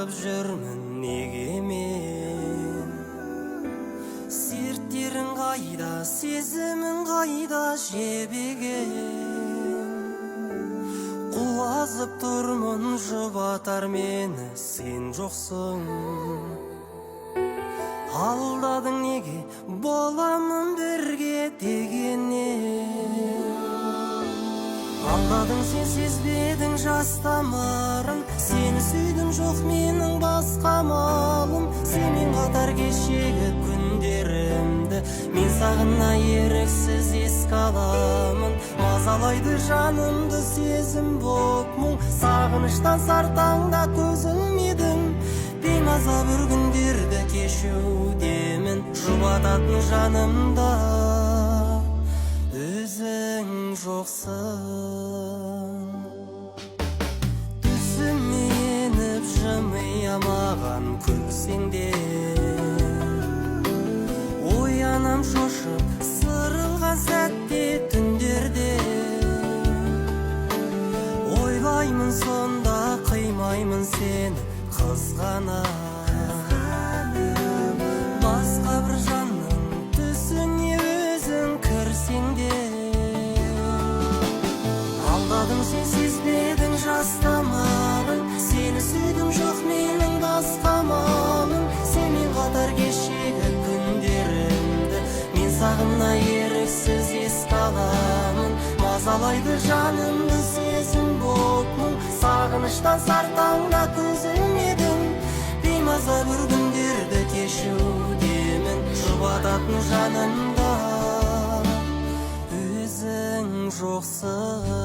Ойлап жүрмін неге мен, серттерің қайда, сезімің қайда жебеген. Құлазып тұрмын, жұбатар мені сен жоқсың. Алдадың неге, боламын бірге дегеннен. Алдадың сен, сезбедің жастамарын, сені сүйдім жоқ менің басқа малым. Сенмен қатар кешегі күндерімді мен сағына еріксіз еске аламын. Мазалайды жанымды сезім боп мұң, сағыныштан сартаңда төзілмедім. Беймаза бір күндерді кешудемін, жұбататын жанымда өзің жоқсың. Түсіме еніп жымия маған күлсең де, оянам шошып сырылған сәтте түндерде. Ойлаймын сонда, қимаймын сені қызғана, басқа бір жанның түсіне өзің кірсең де. Алдадың сен, сезбедің жастамарын, сені сүйдім жоқ менің басқа малым. Сенмен қатар кешегі күндерімді мен сағына еріксіз еске аламын. Мазалайды жанымды сезім боп мұң, сағыныштан сартаңда төзілмедім. Беймаза бір күндерді кешудемін, жұбататын жанымда өзің жоқсың.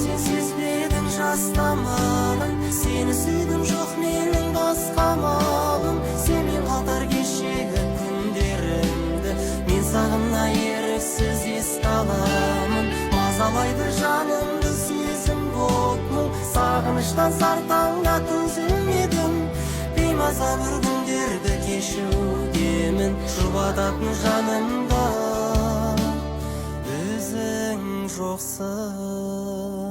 Сен сезбедің жастамарын, сені сүйдім жоқ менің басқа малым. Сенмен қатар кешегі күндерімді мен сағына еріксіз еске аламын. Мазалайды жанымды сезім боп мұң, сағыныштан сартаңда төзілмедім. Беймаза бір күндерді кешудемін, жұбататын жанымда өзің жоқсың.